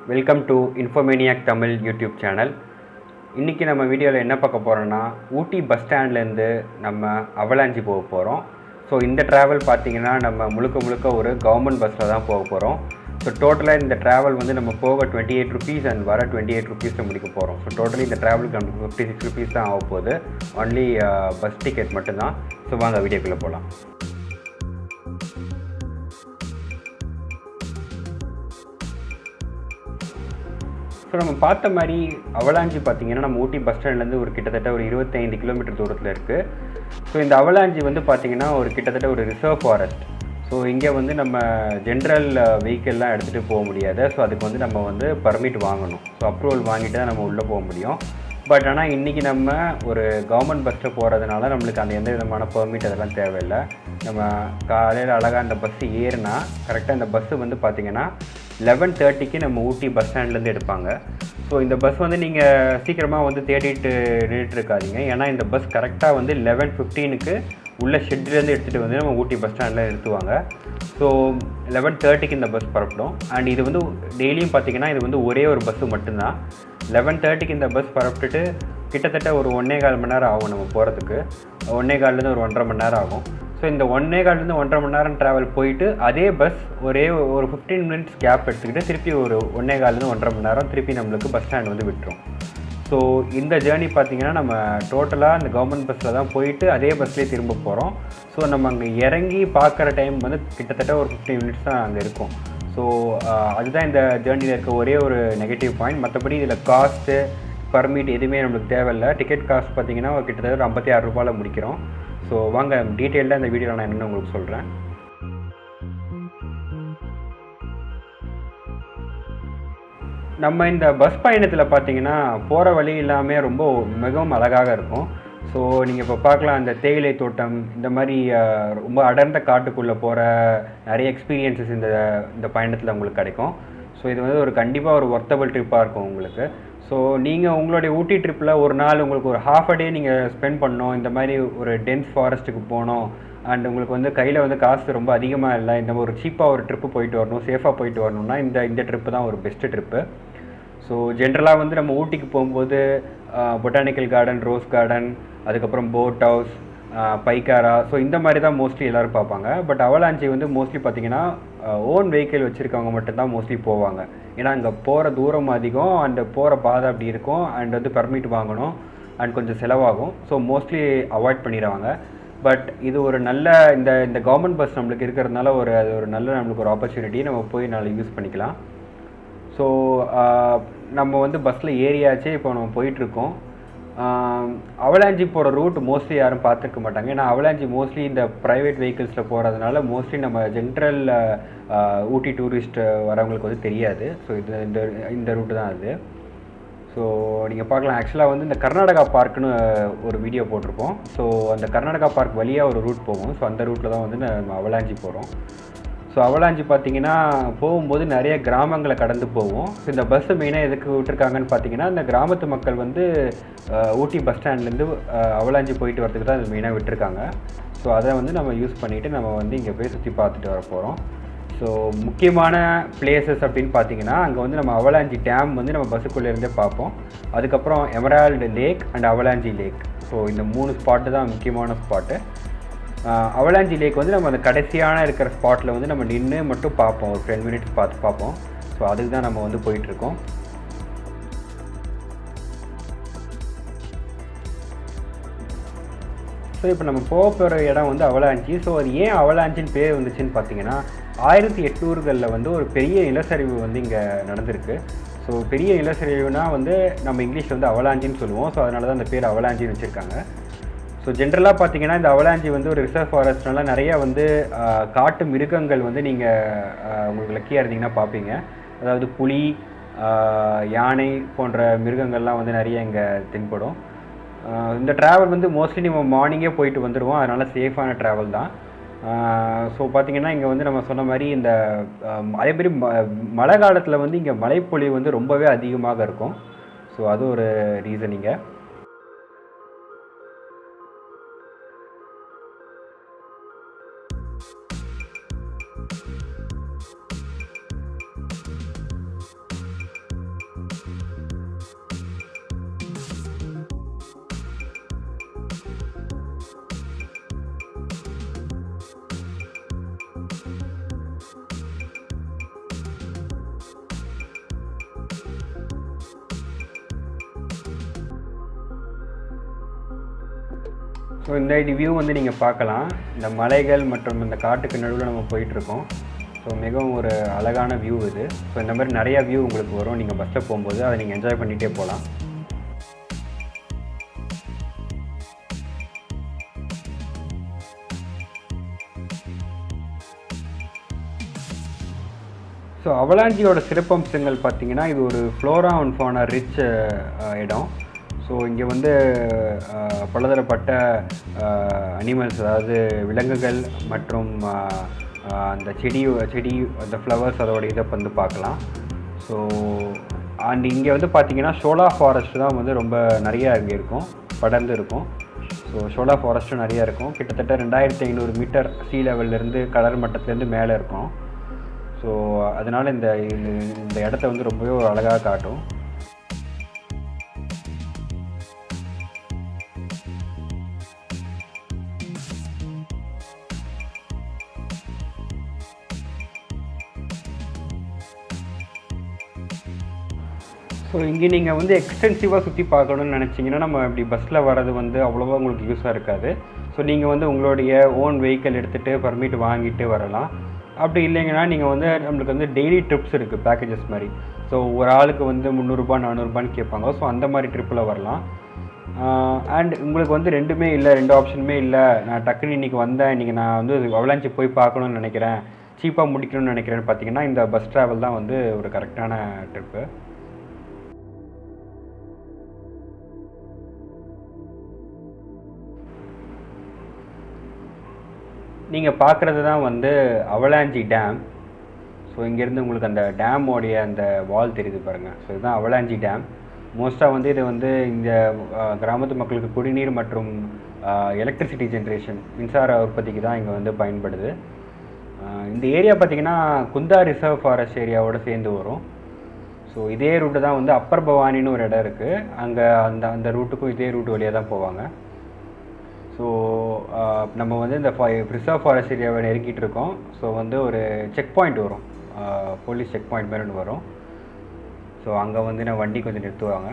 Welcome to Infomaniac Tamil YouTube channel. இன்றைக்கி நம்ம வீடியோவில் என்ன பார்க்க போகிறோன்னா, ஊட்டி பஸ் ஸ்டாண்ட்லேருந்து நம்ம அவலாஞ்சி போக போகிறோம். ஸோ இந்த ட்ராவல் பார்த்திங்கன்னா நம்ம முழுக்க ஒரு கவர்மெண்ட் பஸ்ஸில் தான் போக போகிறோம். ஸோ டோட்டலாக இந்த ட்ராவல் வந்து நம்ம போக 28 rupees அண்ட் வர 28 rupees முடிக்க போகிறோம். ஸோ டோட்டலி இந்த ட்ராவலுக்கு நமக்கு 56 rupees தான் ஆக போகுது. ஒன்லி பஸ் டிக்கெட் மட்டும்தான். ஸோ வாங்க வீடியோக்குள்ளே போகலாம். ஸோ நம்ம பார்த்த மாதிரி அவலாஞ்சி பார்த்திங்கன்னா நம்ம ஊட்டி பஸ் ஸ்டாண்ட்லேருந்து ஒரு கிட்டத்தட்ட ஒரு 25 கிலோமீட்டர் தூரத்தில் இருக்குது. ஸோ இந்த அவலாஞ்சி வந்து பார்த்திங்கன்னா ஒரு கிட்டத்தட்ட ஒரு ரிசர்வ் ஃபாரஸ்ட். ஸோ இங்கே வந்து நம்ம ஜென்ரல் வெஹிக்கிள்லாம் எடுத்துகிட்டு போக முடியாது. ஸோ அதுக்கு வந்து நம்ம வந்து பர்மிட் வாங்கணும். ஸோ அப்ரூவல் வாங்கிட்டு தான் நம்ம உள்ளே போக முடியும். பட் ஆனால் இன்றைக்கி நம்ம ஒரு கவர்மெண்ட் பஸ்ஸில் போகிறதுனால நம்மளுக்கு அந்த எந்த விதமான பெர்மிட் அதெல்லாம் தேவையில்லை. நம்ம காலையில் அழகாக அந்த பஸ்ஸு ஏறினா கரெக்டாக இந்த பஸ்ஸு வந்து பார்த்திங்கன்னா 11:30க்கு நம்ம ஊட்டி பஸ் ஸ்டாண்ட்லேருந்து எடுப்பாங்க. ஸோ இந்த பஸ் வந்து நீங்கள் சீக்கிரமாக வந்து தேடிட்டு நின்றுட்டுருக்காதீங்க. ஏன்னா இந்த பஸ் கரெக்டாக வந்து 11:15க்கு உள்ள ஷெட்லேருந்து எடுத்துகிட்டு வந்து நம்ம ஊட்டி பஸ் ஸ்டாண்டில் நிறுத்துவாங்க. ஸோ 11:30க்கு இந்த பஸ் புறப்படும். அண்ட் இது வந்து டெய்லியும் பார்த்திங்கன்னா இது வந்து ஒரே ஒரு பஸ்ஸு மட்டும்தான். 11:30க்கு இந்த பஸ் புறப்பட்டுட்டு கிட்டத்தட்ட ஒரு 1.25 மணி நேரம் ஆகும் நம்ம போகிறதுக்கு. 1.25லேருந்து ஒரு 1.5 மணி நேரம் ஆகும். ஸோ இந்த 1.25லேருந்து 1.5 மணி நேரம் ட்ராவல் போயிட்டு அதே பஸ் ஒரு 15 minutes கேப் எடுத்துக்கிட்டு திருப்பி ஒரு 1.25லேருந்து 1.5 மணி நேரம் திருப்பி நம்மளுக்கு பஸ் ஸ்டாண்ட் வந்து விட்டுரும். ஸோ இந்த ஜேர்னி பார்த்திங்கன்னா நம்ம டோட்டலாக இந்த கவர்மெண்ட் பஸ்ஸில் தான் போயிட்டு அதே பஸ்லேயே திரும்ப போகிறோம். ஸோ நம்ம அங்கே இறங்கி பார்க்குற டைம் வந்து கிட்டத்தட்ட ஒரு 15 minutes தான் அங்கே இருக்கும். ஸோ அதுதான் இந்த ஜேர்னியில் இருக்க ஒரே ஒரு நெகட்டிவ் பாயிண்ட். மற்றபடி இதில் காஸ்ட்டு பர்மிட் எதுவுமே நம்மளுக்கு தேவையில்லை. டிக்கெட் காஸ்ட் பார்த்திங்கன்னா கிட்டத்தட்ட ஒரு 56 ரூபாயில் முடிக்கிறோம். ஸோ வாங்க டீட்டெயிலாக இந்த வீடியோவில் நான் என்னென்னு உங்களுக்கு சொல்கிறேன். நம்ம இந்த பஸ் பயணத்தில் பார்த்திங்கன்னா போகிற வழி எல்லாமே மிகவும் அழகாக இருக்கும். ஸோ நீங்கள் இப்போ பார்க்கலாம், இந்த தேயிலை தோட்டம் இந்த மாதிரி ரொம்ப அடர்ந்த காட்டுக்குள்ளே போகிற நிறைய எக்ஸ்பீரியன்ஸஸ் இந்த பயணத்தில் உங்களுக்கு கிடைக்கும். ஸோ இது வந்து கண்டிப்பாக ஒரு ஒர்த்தபிள் ட்ரிப்பாக இருக்கும் உங்களுக்கு. ஸோ நீங்கள் உங்களுடைய ஊட்டி ட்ரிப்பில் ஒரு நாள் உங்களுக்கு ஒரு half a day நீங்கள் ஸ்பெண்ட் பண்ணணும், இந்த மாதிரி ஒரு டென்ஸ் ஃபாரஸ்ட்டுக்கு போகணும், அண்ட் உங்களுக்கு வந்து கையில் வந்து காசு ரொம்ப அதிகமாக இல்லை, இந்த ஒரு சீப்பாக ஒரு ட்ரிப்பு போயிட்டு வரணும், சேஃபாக போயிட்டு வரணும்னா இந்த ட்ரிப்பு தான் ஒரு பெஸ்ட்டு ட்ரிப்பு. ஸோ ஜென்ரலாக வந்து நம்ம ஊட்டிக்கு போகும்போது பொட்டானிக்கல் கார்டன், ரோஸ் கார்டன், அதுக்கப்புறம் போட் ஹவுஸ், பைக்காரா, ஸோ இந்த மாதிரி தான் மோஸ்ட்லி எல்லோரும் பார்ப்பாங்க. பட் அவலாஞ்சி வந்து மோஸ்ட்லி பார்த்திங்கன்னா ஓன் வெஹிக்கிள் வச்சுருக்கவங்க மட்டும்தான் மோஸ்ட்லி போவாங்க. ஏன்னா அங்கே போகிற தூரம் அதிகம், அண்ட் போகிற பாதை அப்படி இருக்கும், அண்ட் வந்து பர்மிட் வாங்கணும், அண்ட் கொஞ்சம் செலவாகும். ஸோ மோஸ்ட்லி அவாய்ட் பண்ணிடுவாங்க. பட் இது ஒரு நல்ல இந்த கவர்மெண்ட் பஸ் நம்மளுக்கு இருக்கிறதுனால அது ஒரு நல்ல நம்மளுக்கு ஒரு ஆப்பர்ச்சுனிட்டி, நம்ம போய் நல்லா யூஸ் பண்ணிக்கலாம். ஸோ நம்ம வந்து பஸ்ஸில் ஏறியாச்சு, இப்போ நம்ம போயிட்டுருக்கோம். அவலாஞ்சி போகிற ரூட் மோஸ்ட்லி யாரும் பார்த்துருக்க மாட்டாங்க. ஏன்னா அவலாஞ்சி மோஸ்ட்லி இந்த ப்ரைவேட் வெஹிக்கிள்ஸில் போகிறதுனால மோஸ்ட்லி நம்ம ஜென்ரல் ஊட்டி டூரிஸ்ட் வரவங்களுக்கு வந்து தெரியாது. ஸோ இந்த ரூட்டு தான் அது. ஸோ நீங்கள் பார்க்கலாம், ஆக்சுவலாக வந்து இந்த கர்நாடகா பார்க்குன்னு ஒரு வீடியோ போட்டிருப்போம். ஸோ அந்த கர்நாடகா பார்க் வழியாக ஒரு ரூட் போகும். ஸோ அந்த ரூட்டில் தான் வந்து நம்ம அவலாஞ்சி போகிறோம். ஸோ அவலாஞ்சி பார்த்திங்கன்னா போகும்போது நிறைய கிராமங்களை கடந்து போவோம். ஸோ இந்த பஸ்ஸு மெயினாக எதுக்கு விட்டுருக்காங்கன்னு பார்த்திங்கன்னா, இந்த கிராமத்து மக்கள் வந்து ஊட்டி பஸ் ஸ்டாண்ட்லேருந்து அவலாஞ்சி போயிட்டு வரதுக்கு தான் அது மெயினாக விட்டுருக்காங்க. ஸோ அதை வந்து நம்ம யூஸ் பண்ணிவிட்டு நம்ம வந்து இங்கே போய் சுற்றி பார்த்துட்டு வர போகிறோம். ஸோ முக்கியமான பிளேசஸ் அப்படின்னு பார்த்திங்கன்னா, அங்கே வந்து நம்ம அவலாஞ்சி டேம் வந்து நம்ம பஸ்ஸுக்குள்ளேருந்தே பார்ப்போம். அதுக்கப்புறம் Emerald Lake and Avalanche Lake. So இந்த 3 ஸ்பாட்டு தான் முக்கியமான ஸ்பாட்டு. அவலாஞ்சி லேக் வந்து நம்ம அந்த கடைசியான இருக்கிற ஸ்பாட்டில் வந்து நம்ம நின்று மட்டும் பார்ப்போம், ஒரு 10 minutes பார்ப்போம். ஸோ அதுக்கு தான் நம்ம வந்து போயிட்டுருக்கோம். ஸோ இப்போ நம்ம போகிற இடம் வந்து அவலாஞ்சி. ஸோ அது ஏன் அவலாஞ்சின்னு பேர் வந்துச்சுன்னு பார்த்தீங்கன்னா, 1800களில் வந்து ஒரு பெரிய நிலச்சரிவு வந்து இங்கே நடந்திருக்கு. ஸோ பெரிய நிலச்சரிவுனா வந்து நம்ம இங்கிலீஷில் வந்து அவலாஞ்சின்னு சொல்லுவோம். ஸோ அதனால தான் அந்த பேர் அவலாஞ்சின்னு வச்சுருக்காங்க. ஸோ ஜென்ரலாக பார்த்திங்கன்னா இந்த அவலாஞ்சி வந்து ஒரு ரிசர்வ் ஃபாரஸ்ட்னால நிறையா வந்து காட்டு மிருகங்கள் வந்து நீங்கள் உங்களுக்கு லக்கியாக இருந்தீங்கன்னா பார்ப்பீங்க. அதாவது புலி, யானை போன்ற மிருகங்கள்லாம் வந்து நிறைய இங்கே தென்படும். இந்த ட்ராவல் வந்து மோஸ்ட்லி நம்ம மார்னிங்கே போயிட்டு வந்துடுவோம். அதனால் சேஃபான ட்ராவல் தான். ஸோ பார்த்திங்கன்னா இங்கே வந்து நம்ம சொன்ன மாதிரி இந்த அதேமாரி மழை காலத்தில் வந்து இங்கே மழைப்பொழிவு வந்து ரொம்பவே அதிகமாக இருக்கும். ஸோ அது ஒரு ரீசனிங்க. ஸோ இந்த வியூ வந்து நீங்கள் பார்க்கலாம். இந்த மலைகள் மற்றும் இந்த காட்டுக்கு நடுவில் நம்ம போயிட்டுருக்கோம். ஸோ மிகவும் ஒரு அழகான வியூ இது. ஸோ இந்த மாதிரி நிறையா வியூ உங்களுக்கு வரும் நீங்கள் பஸ்ஸில் போகும்போது. அதை நீங்கள் என்ஜாய் பண்ணிகிட்டே போகலாம். ஸோ அவலாஞ்சியோட சிறப்பம்சங்கள் பார்த்திங்கன்னா, இது ஒரு ஃப்ளோரா அண்ட் ஃபௌனா ரிச் இடம். ஸோ இங்கே வந்து பலதரப்பட்ட அனிமல்ஸ், அதாவது விலங்குகள் மற்றும் அந்த செடி அந்த ஃப்ளவர்ஸ் அதோட இதை வந்து பார்க்கலாம். ஸோ அண்ட் இங்கே வந்து பார்த்திங்கன்னா ஷோலா ஃபாரஸ்ட் தான் வந்து ரொம்ப நிறையா இங்கே இருக்கும், படர்ந்து இருக்கும். ஸோ ஷோலா ஃபாரஸ்ட்டும் நிறையா இருக்கும். கிட்டத்தட்ட 2500 மீட்டர் சீ லெவல்லேருந்து கடல் மட்டத்துலேருந்து மேலே இருக்கும். ஸோ அதனால் இந்த இடத்த வந்து ரொம்பவே ஒரு அழகாக காட்டும். ஸோ இங்கே நீங்கள் வந்து எக்ஸ்டென்சிவாக சுற்றி பார்க்கணுன்னு நினச்சிங்கன்னா, நம்ம இப்படி பஸ்ஸில் வர்றது வந்து அவ்வளோவா உங்களுக்கு யூஸாக இருக்காது. ஸோ நீங்கள் வந்து உங்களுடைய ஓன் வெஹிக்கிள் எடுத்துகிட்டு பர்மிட் வாங்கிட்டு வரலாம். அப்படி இல்லைங்கன்னா நீங்கள் வந்து நம்மளுக்கு வந்து டெய்லி ட்ரிப்ஸ் இருக்குது, பேக்கேஜஸ் மாதிரி. ஸோ ஒரு ஆளுக்கு வந்து 300 400 கேட்பாங்க. ஸோ அந்த மாதிரி ட்ரிப்பில் வரலாம். அண்ட் உங்களுக்கு வந்து ரெண்டுமே இல்லை, 2 ஆப்ஷனுமே இல்லை, நான் டக்குன்னு இன்றைக்கி வந்தேன், இன்றைக்கி நான் வந்து அவலாஞ்சி போய் பார்க்கணுன்னு நினைக்கிறேன், சீப்பாக முடிக்கணும்னு நினைக்கிறேன்னு பார்த்தீங்கன்னா, இந்த பஸ் ட்ராவல் தான் வந்து ஒரு கரெக்டான ட்ரிப்பு. நீங்கள் பார்க்குறது தான் வந்து அவலாஞ்சி டேம். ஸோ இங்கேருந்து உங்களுக்கு அந்த டேமோடைய அந்த வால் தெரியுது பாருங்கள். ஸோ இதுதான் அவலாஞ்சி டேம். மோஸ்ட்டாக வந்து இது வந்து இந்த கிராமத்து மக்களுக்கு குடிநீர் மற்றும் எலக்ட்ரிசிட்டி ஜென்ரேஷன், மின்சார உற்பத்திக்கு தான் இங்கே வந்து பயன்படுது. இந்த ஏரியா பார்த்திங்கன்னா குந்தா ரிசர்வ் ஃபாரஸ்ட் ஏரியாவோடு சேர்ந்து வரும். ஸோ இதே ரூட்டு தான் வந்து அப்பர் பவானின்னு ஒரு இடம் இருக்குது. அங்கே அந்த ரூட்டுக்கும் இதே ரூட்டு வழியாக தான் போவாங்க. ஸோ நம்ம வந்து இந்த ரிசர்வ் ஃபாரஸ்ட் ஏரியாவை நெருங்கிட்டு இருக்கோம். ஸோ வந்து ஒரு செக் பாயிண்ட் வரும், போலீஸ் செக் பாயிண்ட் மாதிரி ஒன்று வரும். ஸோ அங்கே வந்து நான் வண்டி கொஞ்சம் நிறுத்துவாங்க.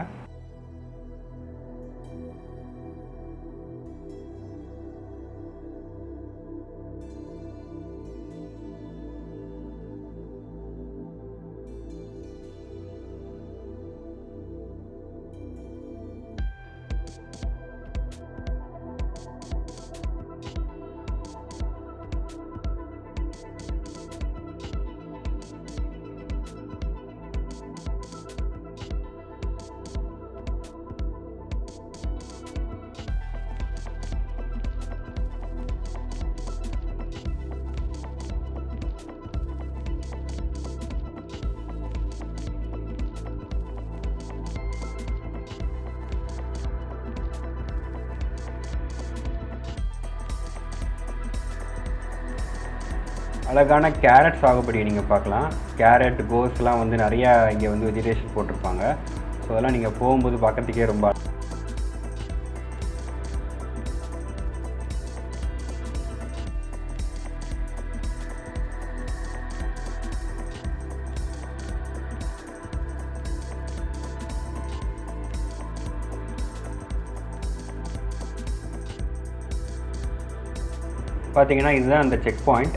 அழகான கேரட் சாகுபடியை நீங்கள் பார்க்கலாம். கேரட், கோஸ்லாம் வந்து நிறையா இங்கே வந்து வெஜிடேஷன் போட்டிருப்பாங்க. ஸோ அதெல்லாம் நீங்கள் போகும்போது பார்க்குறதுக்கே ரொம்ப பார்த்தீங்கன்னா இதுதான் அந்த செக் பாயிண்ட்.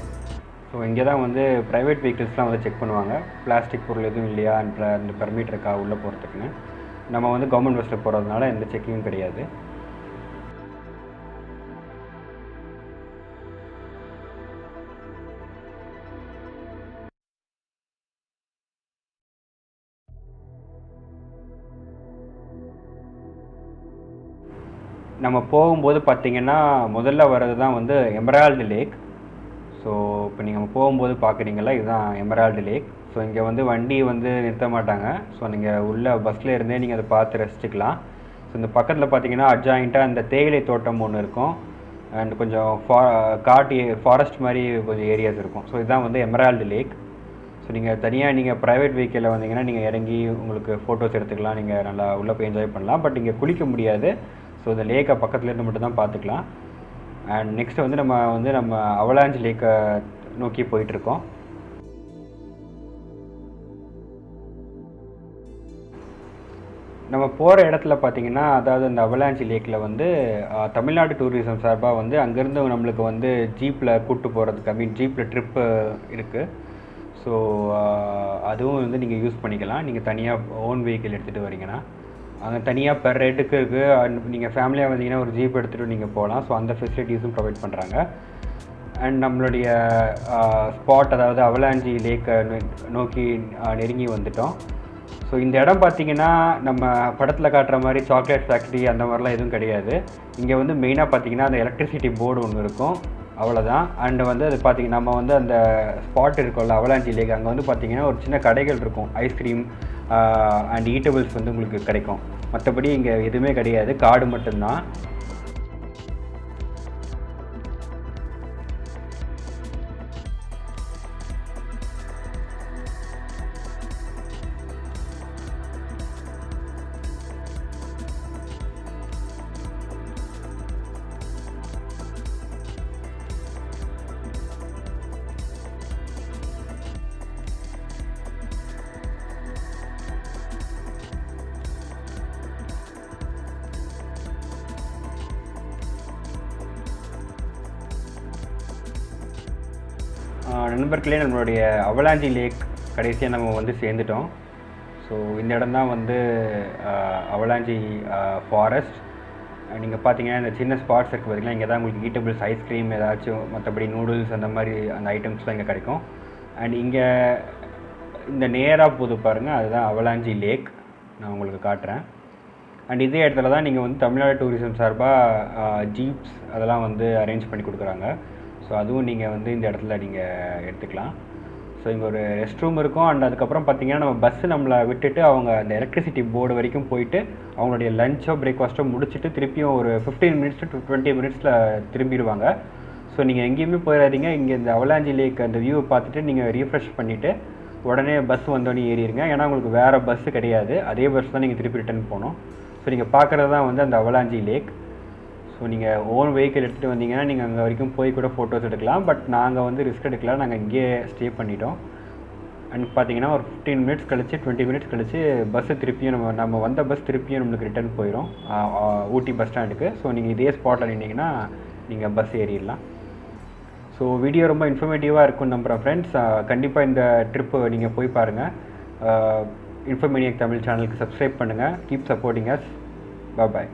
ஸோ இங்கே தான் வந்து ப்ரைவேட் வெஹிக்கிள்ஸ்லாம் வந்து செக் பண்ணுவாங்க, பிளாஸ்டிக் பொருள் எதுவும் இல்லையா, அந்த பர்மிட் இருக்கா உள்ளே போகிறதுக்குன்னு. நம்ம வந்து கவர்மெண்ட் பஸ்ஸில் போகிறதுனால எந்த செக்கிங்கும் கிடையாது. நம்ம போகும்போது பார்த்திங்கன்னா முதல்ல வர்றது தான் வந்து எமரால்டு லேக். ஸோ இப்போ நீங்கள் போகும்போது பார்க்குறீங்களா, இதுதான் எமரால்டு லேக். ஸோ இங்கே வந்து வண்டி வந்து நிறுத்த மாட்டாங்க. ஸோ நீங்கள் உள்ள பஸ்ஸில் இருந்தே நீங்கள் அதை பார்த்து ரசிச்சுக்கலாம். ஸோ இந்த பக்கத்தில் பார்த்தீங்கன்னா அட்ஜாயிண்ட்டாக அந்த தேயிலை தோட்டம் ஒன்று இருக்கும். அண்ட் கொஞ்சம் ஃபாரஸ்ட் மாதிரி கொஞ்சம் ஏரியாஸ் இருக்கும். ஸோ இதுதான் வந்து எமரால்டு லேக். ஸோ நீங்கள் தனியாக நீங்கள் ப்ரைவேட் வெஹிக்கிளில் வந்தீங்கன்னா நீங்கள் இறங்கி உங்களுக்கு ஃபோட்டோஸ் எடுத்துக்கலாம், நீங்கள் நல்லா உள்ளே போய் என்ஜாய் பண்ணலாம். பட் இங்கே குளிக்க முடியாது. ஸோ இந்த லேக்கை பக்கத்துலேருந்து மட்டும் தான் பார்த்துக்கலாம். அண்ட் நெக்ஸ்ட் வந்து நம்ம அவலாஞ்ச் லேக்கை நோக்கி போயிட்டுருக்கோம். நம்ம போகிற இடத்துல பார்த்தீங்கன்னா, அதாவது அந்த அவலாஞ்சி லேக்கில் வந்து தமிழ்நாடு டூரிசம் சார்பாக வந்து அங்கேருந்து நம்மளுக்கு வந்து ஜீப்பில் கூப்பிட்டு போகிறதுக்கு, ஐ மீன் ஜீப்பில் ட்ரிப்பு இருக்குது. ஸோ அதுவும் வந்து நீங்கள் யூஸ் பண்ணிக்கலாம். நீங்கள் தனியாக ஓன் வெஹிக்கிள் எடுத்துகிட்டு வரீங்கன்னா அங்கே தனியாக பெர் ஹெட்டுக்கு இருக்குது. நீங்கள் ஃபேமிலியாக வந்தீங்கன்னா ஒரு ஜீப் எடுத்துகிட்டு நீங்கள் போகலாம். ஸோ அந்த ஃபெசிலிட்டிஸும் ப்ரொவைட் பண்ணுறாங்க. அண்ட் நம்மளுடைய ஸ்பாட், அதாவது அவலாஞ்சி லேக்கை நோக்கி நெருங்கி வந்துட்டோம். ஸோ இந்த இடம் பார்த்திங்கன்னா நம்ம படத்தில் காட்டுற மாதிரி சாக்லேட் ஃபேக்ட்ரி அந்த மாதிரிலாம் எதுவும் கிடையாது. இங்கே வந்து மெயினாக பார்த்திங்கன்னா அந்த எலக்ட்ரிசிட்டி போர்டு ஒன்று இருக்கும், அவ்வளோதான். அண்டு வந்து அது பார்த்திங்கன்னா நம்ம வந்து அந்த ஸ்பாட் இருக்கும்ல அவலாஞ்சி லேக், அங்கே வந்து பார்த்திங்கன்னா ஒரு சின்ன கடைகள் இருக்கும், ஐஸ்கிரீம் அண்ட் ஈட்டபிள்ஸ் வந்து உங்களுக்கு கிடைக்கும். மற்றபடி இங்கே எதுவுமே கிடையாது, காடு மட்டும்தான். நண்பர்களே, நம்மளுடைய அவலாஞ்சி லேக் கடைசியாக நம்ம வந்து சேர்ந்துட்டோம். ஸோ இந்த இடம் தான் வந்து அவலாஞ்சி ஃபாரஸ்ட். நீங்கள் பார்த்தீங்கன்னா இந்த சின்ன ஸ்பாட்ஸ் இருக்குது பார்த்திங்கன்னா, இங்கே தான் உங்களுக்கு ஈட்டபிள்ஸ், ஐஸ்கிரீம் ஏதாச்சும், மற்றபடி நூடுல்ஸ் அந்த மாதிரி அந்த ஐட்டம்ஸ்லாம் இங்கே கிடைக்கும். அண்ட் இங்கே இந்த நேராக போது பாருங்கள், அதுதான் அவலாஞ்சி லேக். நான் உங்களுக்கு காட்டுறேன். அண்ட் இதே இடத்துல தான் நீங்கள் வந்து தமிழ்நாடு டூரிசம் சார்பாக ஜீப்ஸ் அதெல்லாம் வந்து அரேஞ்ச் பண்ணி கொடுக்குறாங்க. ஸோ அதுவும் நீங்கள் வந்து இந்த இடத்துல நீங்கள் எடுத்துக்கலாம். ஸோ இங்கே ஒரு ரெஸ்ட் ரூம் இருக்கும். அண்ட் அதுக்கப்புறம் பார்த்திங்கன்னா நம்ம பஸ்ஸு நம்மளை விட்டுட்டு அவங்க அந்த எலக்ட்ரிசிட்டி போர்டு வரைக்கும் போயிட்டு அவங்களுடைய லஞ்சோ பிரேக்ஃபாஸ்ட்டோ முடிச்சுட்டு திருப்பியும் ஒரு 15 மினிட்ஸ் டு 20 மினிட்ஸில் திரும்பிடுவாங்க. ஸோ நீங்கள் எங்கேயுமே போயிடாதீங்க. இங்கே இந்த அவலாஞ்சி லேக் அந்த வியூவை பார்த்துட்டு நீங்கள் ரீஃப்ரெஷ் பண்ணிவிட்டு உடனே பஸ் வந்தோடனே ஏறிடுங்க. ஏன்னா உங்களுக்கு வேறு பஸ்ஸு கிடையாது, அதே பஸ் தான் நீங்கள் திருப்பி ரிட்டர்ன் போகணும். ஸோ நீங்கள் பார்க்குறது தான் வந்து அந்த அவலாஞ்சி லேக். ஸோ நீங்கள் ஓன் வெஹிக்கிள் எடுத்துகிட்டு வந்தீங்கன்னா நீங்கள் அங்கே வரைக்கும் போய் கூட ஃபோட்டோஸ் எடுக்கலாம். பட் நாங்கள் வந்து ரிஸ்க் எடுக்கலாம், நாங்கள் இங்கேயே ஸ்டே பண்ணிட்டோம். அண்ட் பார்த்தீங்கன்னா ஒரு 15 மினிட்ஸ் கழிச்சு 20 மினிட்ஸ் கழிச்சு பஸ்ஸு திருப்பியும் நம்ம வந்த பஸ் திருப்பியும் நம்மளுக்கு ரிட்டர்ன் போயிடும் ஊட்டி பஸ் ஸ்டாண்டுக்கு. ஸோ நீங்கள் இதே ஸ்பாட்டில் நின்னீங்கன்னா நீங்கள் பஸ் ஏறிடலாம். ஸோ வீடியோ ரொம்ப இன்ஃபர்மேட்டிவாக இருக்கும்னு நம்புகிறேன் ஃப்ரெண்ட்ஸ். கண்டிப்பாக இந்த ட்ரிப்பு நீங்கள் போய் பாருங்கள். இன்ஃபர்மேனியக் தமிழ் சேனலுக்கு சப்ஸ்கிரைப் பண்ணுங்கள். Keep supporting us. பாய்.